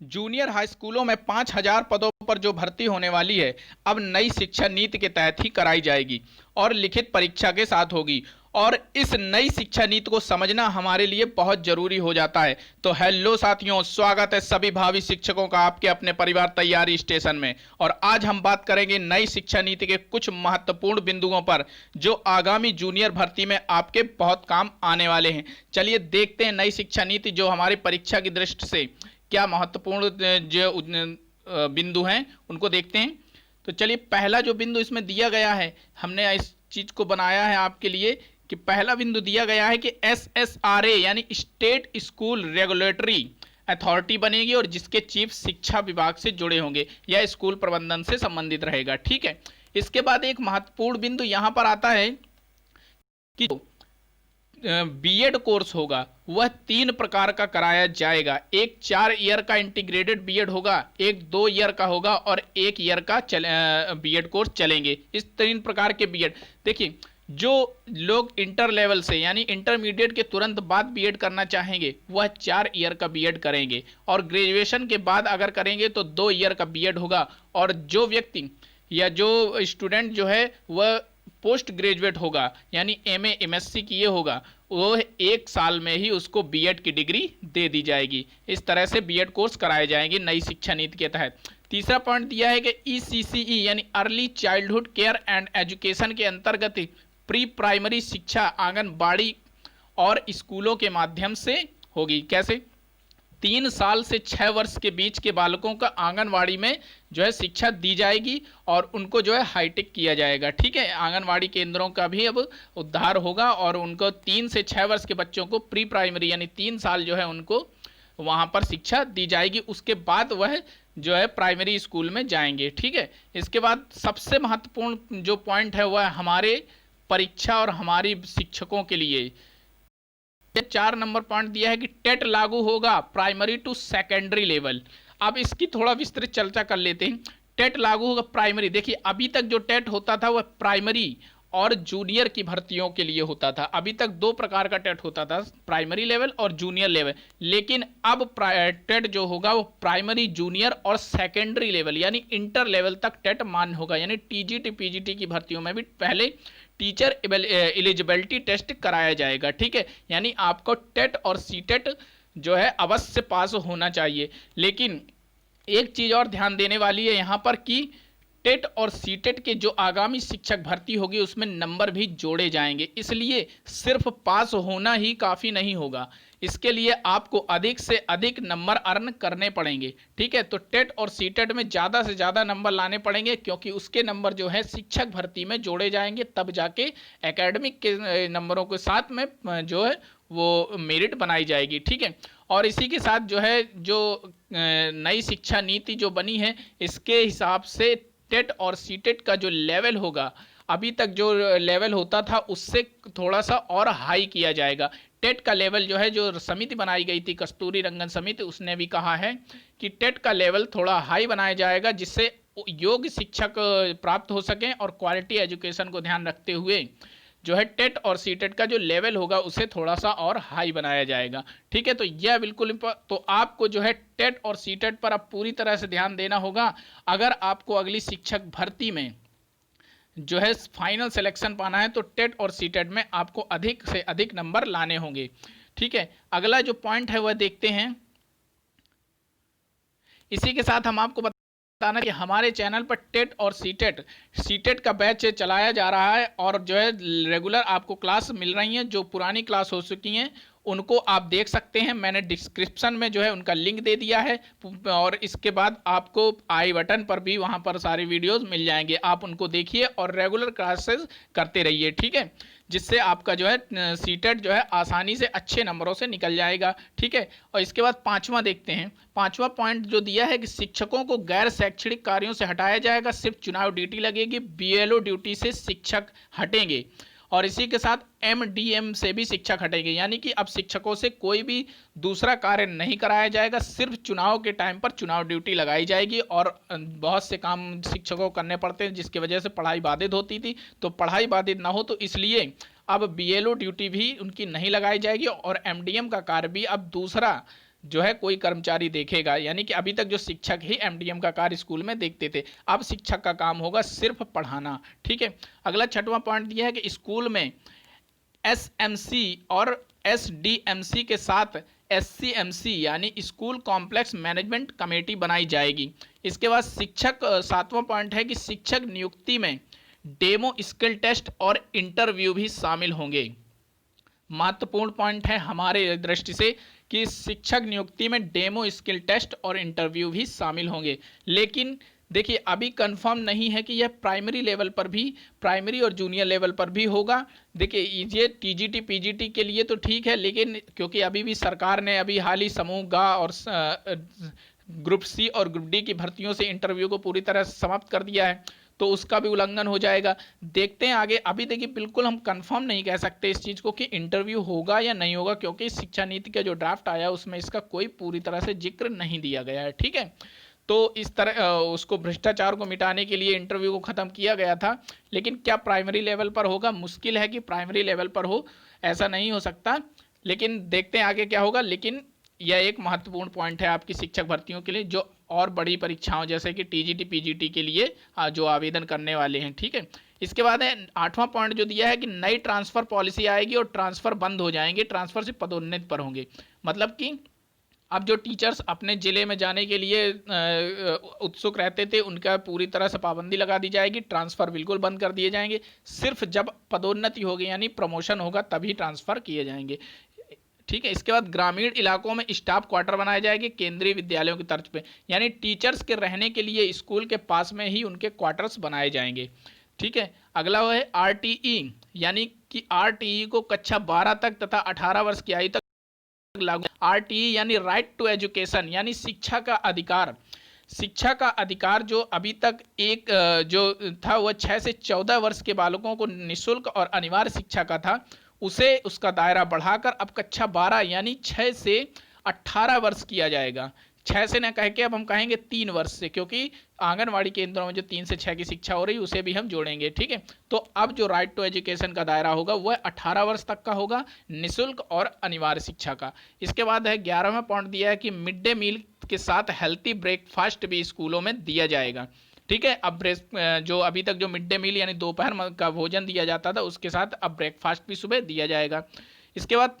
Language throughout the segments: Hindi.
जूनियर हाई स्कूलों में 5,000 पदों पर जो भर्ती होने वाली है, अब नई शिक्षा नीति के तहत ही कराई जाएगी और लिखित परीक्षा के साथ होगी। और इस नई शिक्षा नीति को समझना हमारे लिए बहुत जरूरी हो जाता है। तो हेलो साथियों, स्वागत है सभी भावी शिक्षकों का आपके अपने परिवार तैयारी स्टेशन में। और आज हम बात करेंगे नई शिक्षा नीति के कुछ महत्वपूर्ण बिंदुओं पर जो आगामी जूनियर भर्ती में आपके बहुत काम आने वाले हैं। चलिए देखते हैं नई शिक्षा नीति जो हमारी परीक्षा की दृष्टि से क्या महत्वपूर्ण जो बिंदु हैं उनको देखते हैं। तो चलिए, पहला जो बिंदु इसमें दिया गया है, हमने इस चीज को बनाया है आपके लिए कि पहला बिंदु दिया गया है कि SSRA यानी स्टेट स्कूल रेगुलेटरी अथॉरिटी बनेगी और जिसके चीफ शिक्षा विभाग से जुड़े होंगे या स्कूल प्रबंधन से संबंधित रहेगा। ठीक है, इसके बाद एक महत्वपूर्ण बिंदु यहां पर आता है कि बीएड कोर्स होगा वह 3 प्रकार का कराया जाएगा। एक 4 ईयर का इंटीग्रेटेड बीएड होगा, एक 2 ईयर का होगा और 1 ईयर का बीएड कोर्स चलेंगे। इस 3 प्रकार के बीएड, देखिए, जो लोग इंटर लेवल से यानी इंटरमीडिएट के तुरंत बाद बीएड करना चाहेंगे वह 4 ईयर का बीएड करेंगे और ग्रेजुएशन के बाद अगर करेंगे तो 2 ईयर का बीएड होगा। और जो व्यक्ति या जो स्टूडेंट जो है वह पोस्ट ग्रेजुएट होगा यानी एमए एमएससी किए होगा, वो 1 साल में ही उसको बीएड की डिग्री दे दी जाएगी। इस तरह से बीएड कोर्स कराए जाएंगे नई शिक्षा नीति के तहत। तीसरा पॉइंट दिया है कि ECCE यानी early childhood care and education के अंतर्गत प्री प्राइमरी शिक्षा आंगनबाड़ी और स्कूलों के माध्यम से होगी। कैसे? 3 साल से 6 वर्ष के बीच के बालकों का आंगनवाड़ी में जो है शिक्षा दी जाएगी और उनको जो है हाईटेक किया जाएगा। ठीक है, आंगनवाड़ी केंद्रों का भी अब उद्धार होगा और उनको 3 से 6 वर्ष के बच्चों को प्री प्राइमरी यानी 3 साल जो है उनको वहां पर शिक्षा दी जाएगी। उसके बाद वह जो है प्राइमरी स्कूल में जाएंगे। ठीक है, इसके बाद सबसे महत्वपूर्ण जो पॉइंट है वह हमारे परीक्षा और हमारी शिक्षकों के लिए 4 नंबर पॉइंट दिया है कि टेट लागू होगा प्राइमरी टू सेकेंडरी लेवल। अब इसकी थोड़ा विस्तृत चर्चा कर लेते हैं। टेट लागू होगा प्राइमरी, देखिए अभी तक जो टेट होता था वह प्राइमरी और जूनियर की भर्तियों के लिए होता था। अभी तक 2 प्रकार का टेट होता था, प्राइमरी लेवल और जूनियर लेवल। लेकिन अब टेट जो होगा वो प्राइमरी, जूनियर और सेकेंडरी लेवल यानी इंटर लेवल तक टेट मान्य होगा। यानी टीजीटी पीजीटी की भर्तियों में भी पहले टीचर एलिजिबिलिटी टेस्ट कराया जाएगा। ठीक है, यानी आपको टेट और सीटेट जो है अवश्य पास होना चाहिए। लेकिन एक चीज और ध्यान देने वाली है यहाँ पर कि टेट और सीटेट के जो आगामी शिक्षक भर्ती होगी उसमें नंबर भी जोड़े जाएंगे, इसलिए सिर्फ पास होना ही काफ़ी नहीं होगा। इसके लिए आपको अधिक से अधिक नंबर अर्न करने पड़ेंगे। ठीक है, तो टेट और सीटेट में ज़्यादा से ज़्यादा नंबर लाने पड़ेंगे क्योंकि उसके नंबर जो है शिक्षक भर्ती में जोड़े जाएंगे, तब जाके एकेडमिक के नंबरों के साथ में जो है वो मेरिट बनाई जाएगी। ठीक है, और इसी के साथ जो है जो नई शिक्षा नीति जो बनी है इसके हिसाब से टेट और सीटेट का जो लेवल होगा, अभी तक जो लेवल होता था उससे थोड़ा सा और हाई किया जाएगा। टेट का लेवल जो है, जो समिति बनाई गई थी कस्तूरी रंगन समिति, उसने भी कहा है कि टेट का लेवल थोड़ा हाई बनाया जाएगा जिससे योग्य शिक्षक प्राप्त हो सकें और क्वालिटी एजुकेशन को ध्यान रखते हुए जो है टेट और सीटेट का जो लेवल होगा उसे थोड़ा सा और हाई बनाया जाएगा। ठीक है, तो यह बिल्कुल तो आपको जो है टेट और सीटेट पर अब पूरी तरह से ध्यान देना होगा अगर आपको अगली शिक्षक भर्ती में जो है फाइनल सिलेक्शन पाना है। तो टेट और सीटेट में आपको अधिक से अधिक नंबर लाने होंगे। ठीक है, अगला जो पॉइंट है वह देखते हैं। इसी के साथ हम आपको बताना कि हमारे चैनल पर टेट और सीटेट का बैच चलाया जा रहा है और जो है रेगुलर आपको क्लास मिल रही हैं। जो पुरानी क्लास हो चुकी हैं उनको आप देख सकते हैं, मैंने डिस्क्रिप्शन में जो है उनका लिंक दे दिया है और इसके बाद आपको आई बटन पर भी वहां पर सारे वीडियोस मिल जाएंगे। आप उनको देखिए और रेगुलर क्लासेस करते रहिए। ठीक है, जिससे आपका जो है सीटेट जो है आसानी से अच्छे नंबरों से निकल जाएगा। ठीक है, और इसके बाद 5वां देखते हैं। 5वां पॉइंट जो दिया है कि शिक्षकों को गैर शैक्षणिक कार्यों से हटाया जाएगा, सिर्फ चुनाव ड्यूटी लगेगी, बीएलओ ड्यूटी से शिक्षक हटेंगे और इसी के साथ एमडीएम से भी शिक्षक हटेंगे। यानी कि अब शिक्षकों से कोई भी दूसरा कार्य नहीं कराया जाएगा, सिर्फ चुनाव के टाइम पर चुनाव ड्यूटी लगाई जाएगी। और बहुत से काम शिक्षकों को करने पड़ते हैं जिसकी वजह से पढ़ाई बाधित होती थी, तो पढ़ाई बाधित ना हो तो इसलिए अब बीएलओ ड्यूटी भी उनकी नहीं लगाई जाएगी और एमडीएम का कार्य भी अब दूसरा जो है कोई कर्मचारी देखेगा, यानी कि अभी तक जो शिक्षक ही एमडीएम का कार्य स्कूल में देखते थे, अब शिक्षक का काम होगा सिर्फ पढ़ाना। ठीक है, अगला छठवां पॉइंट दिया है कि स्कूल में एसएमसी और एसडीएमसी के साथ एससीएमसी यानी स्कूल कॉम्प्लेक्स मैनेजमेंट कमेटी बनाई जाएगी। इसके बाद शिक्षक, सातवां पॉइंट है कि शिक्षक नियुक्ति में डेमो स्किल टेस्ट और इंटरव्यू भी शामिल होंगे। महत्वपूर्ण पॉइंट है हमारे दृष्टि से कि शिक्षक नियुक्ति में डेमो स्किल टेस्ट और इंटरव्यू भी शामिल होंगे। लेकिन देखिए अभी कंफर्म नहीं है कि यह प्राइमरी लेवल पर भी, प्राइमरी और जूनियर लेवल पर भी होगा। देखिए ये टीजीटी पीजीटी के लिए तो ठीक है, लेकिन क्योंकि अभी भी सरकार ने अभी हाल ही समूह ग और ग्रुप सी और ग्रुप डी की भर्तियों से इंटरव्यू को पूरी तरह समाप्त कर दिया है, तो उसका भी उल्लंघन हो जाएगा। देखते हैं आगे। अभी देखिए बिल्कुल हम कंफर्म नहीं कह सकते इस चीज़ को कि इंटरव्यू होगा या नहीं होगा, क्योंकि शिक्षा नीति का जो ड्राफ्ट आया उसमें इसका कोई पूरी तरह से जिक्र नहीं दिया गया है। ठीक है, तो इस तरह उसको भ्रष्टाचार को मिटाने के लिए इंटरव्यू को ख़त्म किया गया था। लेकिन क्या प्राइमरी लेवल पर होगा? मुश्किल है कि प्राइमरी लेवल पर हो, ऐसा नहीं हो सकता। लेकिन देखते हैं आगे क्या होगा। लेकिन यह एक महत्वपूर्ण पॉइंट है आपकी शिक्षक भर्तियों के लिए, जो और बड़ी परीक्षाओं जैसे कि टीजीटी पीजीटी के लिए जो आवेदन करने वाले हैं। ठीक है, इसके बाद है आठवां पॉइंट जो दिया है कि नई ट्रांसफ़र पॉलिसी आएगी और ट्रांसफ़र बंद हो जाएंगे, ट्रांसफ़र से पदोन्नति पर होंगे। मतलब कि अब जो टीचर्स अपने ज़िले में जाने के लिए उत्सुक रहते थे, उनका पूरी तरह से पाबंदी लगा दी जाएगी, ट्रांसफ़र बिल्कुल बंद कर दिए जाएंगे। सिर्फ जब पदोन्नति होगी यानी प्रमोशन होगा तभी ट्रांसफ़र किए जाएंगे। ठीक है, इसके बाद ग्रामीण इलाकों में स्टाफ क्वार्टर बनाए जाएंगे केंद्रीय विद्यालयों की तर्ज पे, यानी टीचर्स के रहने के लिए स्कूल के पास में ही उनके क्वार्टर्स बनाए जाएंगे। ठीक है, अगला वो है आरटीई, यानी कि आरटीई को कक्षा 12 तक तथा 18 वर्ष की आयु तक लागू। आरटीई यानी राइट टू एजुकेशन, यानी शिक्षा का अधिकार। शिक्षा का अधिकार जो अभी तक एक जो था वह 6 से 14 वर्ष के बालकों को निःशुल्क और अनिवार्य शिक्षा का था, उसे उसका दायरा बढ़ाकर अब कक्षा 12 यानी 6 से 18 वर्ष किया जाएगा। 6 से न कह के अब हम कहेंगे 3 वर्ष से, क्योंकि आंगनवाड़ी केंद्रों में जो 3 से 6 की शिक्षा हो रही है उसे भी हम जोड़ेंगे। ठीक है, तो अब जो राइट टू एजुकेशन का दायरा होगा वह 18 वर्ष तक का होगा, निःशुल्क और अनिवार्य शिक्षा का। इसके बाद है 11वां पॉइंट दिया है कि मिड डे मील के साथ हेल्थी ब्रेकफास्ट भी स्कूलों में दिया जाएगा। ठीक है, अब जो अभी तक जो मिड डे मील यानी दोपहर का भोजन दिया जाता था उसके साथ अब ब्रेकफास्ट भी सुबह दिया जाएगा। इसके बाद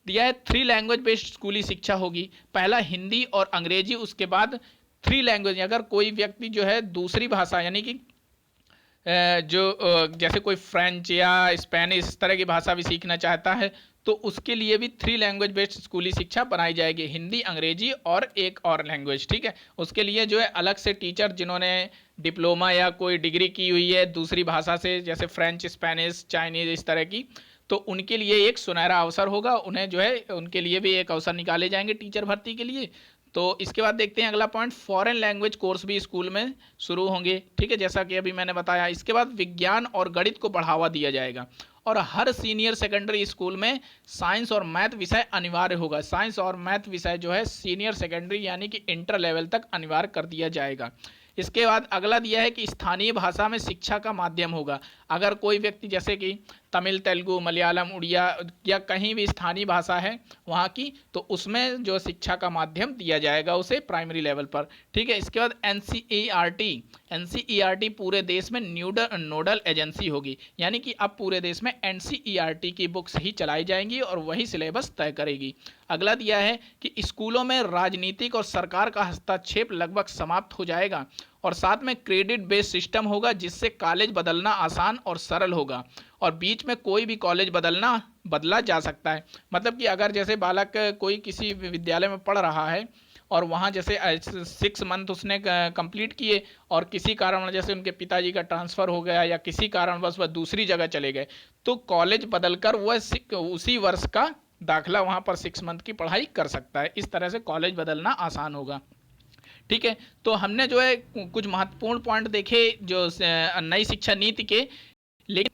दिया है 3 लैंग्वेज बेस्ड स्कूली शिक्षा होगी। पहला हिंदी और अंग्रेजी, उसके बाद 3 लैंग्वेज। अगर कोई व्यक्ति जो है दूसरी भाषा यानी कि जैसे कोई फ्रेंच या स्पेनिश इस तरह की भाषा भी सीखना चाहता है तो उसके लिए भी 3 लैंग्वेज बेस्ड स्कूली शिक्षा बनाई जाएगी, हिंदी, अंग्रेजी और एक और लैंग्वेज। ठीक है, उसके लिए जो है अलग से टीचर जिन्होंने डिप्लोमा या कोई डिग्री की हुई है दूसरी भाषा से, जैसे फ्रेंच, स्पेनिश, चाइनीज इस तरह की, तो उनके लिए एक सुनहरा अवसर होगा। उन्हें जो है उनके लिए भी एक अवसर निकाले जाएंगे टीचर भर्ती के लिए। तो इसके बाद देखते हैं अगला पॉइंट, फॉरेन लैंग्वेज कोर्स भी स्कूल में शुरू होंगे। ठीक है, जैसा कि अभी मैंने बताया। इसके बाद विज्ञान और गणित को बढ़ावा दिया जाएगा और हर सीनियर सेकेंडरी स्कूल में साइंस और मैथ विषय अनिवार्य होगा। साइंस और मैथ विषय जो है सीनियर सेकेंडरी यानी कि इंटर लेवल तक अनिवार्य कर दिया जाएगा। इसके बाद अगला दिया है कि स्थानीय भाषा में शिक्षा का माध्यम होगा। अगर कोई व्यक्ति जैसे कि तमिल, तेलुगु, मलयालम, उड़िया या कहीं भी स्थानीय भाषा है वहाँ की, तो उसमें जो शिक्षा का माध्यम दिया जाएगा उसे प्राइमरी लेवल पर। ठीक है, इसके बाद एनसीईआरटी पूरे देश में नोडल एजेंसी होगी, यानी कि अब पूरे देश में एनसीईआरटी की बुक्स ही चलाई जाएंगी और वही सिलेबस तय करेगी। अगला दिया है कि स्कूलों में राजनीतिक और सरकार का हस्तक्षेप लगभग समाप्त हो जाएगा और साथ में क्रेडिट बेस्ड सिस्टम होगा, जिससे कॉलेज बदलना आसान और सरल होगा और बीच में कोई भी कॉलेज बदला जा सकता है। मतलब कि अगर जैसे बालक कोई किसी विद्यालय में पढ़ रहा है और वहाँ जैसे 6 मंथ उसने कंप्लीट किए और किसी कारण जैसे उनके पिताजी का ट्रांसफ़र हो गया या किसी कारणवश वह दूसरी जगह चले गए, तो कॉलेज बदलकर वह उसी वर्ष का दाखिला वहाँ पर 6 मंथ की पढ़ाई कर सकता है। इस तरह से कॉलेज बदलना आसान होगा। ठीक है, तो हमने जो है कुछ महत्वपूर्ण पॉइंट देखे जो नई शिक्षा नीति के। लेकिन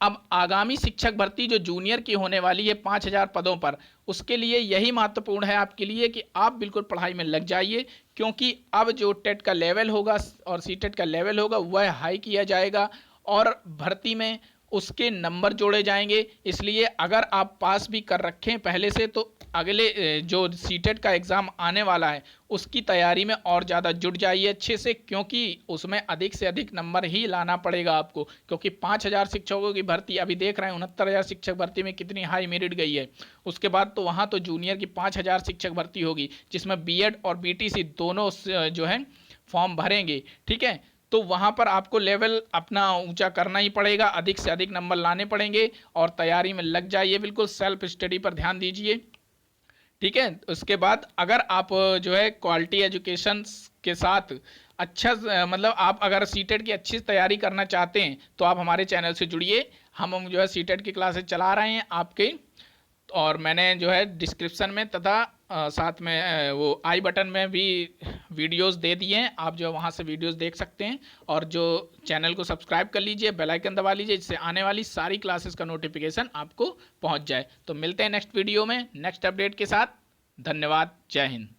अब आगामी शिक्षक भर्ती जो जूनियर की होने वाली है 5000 पदों पर, उसके लिए यही महत्वपूर्ण है आपके लिए कि आप बिल्कुल पढ़ाई में लग जाइए, क्योंकि अब जो टेट का लेवल होगा और सीटेट का लेवल होगा वह हाई किया जाएगा और भर्ती में उसके नंबर जोड़े जाएंगे। इसलिए अगर आप पास भी कर रखें पहले से, तो अगले जो सीटेट का एग्ज़ाम आने वाला है उसकी तैयारी में और ज़्यादा जुट जाइए अच्छे से, क्योंकि उसमें अधिक से अधिक नंबर ही लाना पड़ेगा आपको। क्योंकि 5,000 शिक्षकों की भर्ती अभी देख रहे हैं, 69,000 शिक्षक भर्ती में कितनी हाई मेरिट गई है। उसके बाद तो वहाँ तो जूनियर की 5,000 शिक्षक भर्ती होगी, जिसमें बीएड और बीटीसी दोनों जो है फॉर्म भरेंगे। ठीक है, तो वहाँ पर आपको लेवल अपना ऊंचा करना ही पड़ेगा, अधिक से अधिक नंबर लाने पड़ेंगे और तैयारी में लग जाइए। बिल्कुल सेल्फ स्टडी पर ध्यान दीजिए। ठीक है, उसके बाद अगर आप जो है क्वालिटी एजुकेशन के साथ अच्छा मतलब आप अगर सीटेट की अच्छी तैयारी करना चाहते हैं तो आप हमारे चैनल से जुड़िए। हम जो है सीटेट की क्लासेस चला रहे हैं आपके, और मैंने जो है डिस्क्रिप्शन में तथा साथ में वो आई बटन में भी वीडियोस दे दिए हैं, आप जो है वहाँ से वीडियोस देख सकते हैं। और जो चैनल को सब्सक्राइब कर लीजिए, बेल आइकन दबा लीजिए, जिससे आने वाली सारी क्लासेस का नोटिफिकेशन आपको पहुँच जाए। तो मिलते हैं नेक्स्ट वीडियो में नेक्स्ट अपडेट के साथ। धन्यवाद। जय हिंद।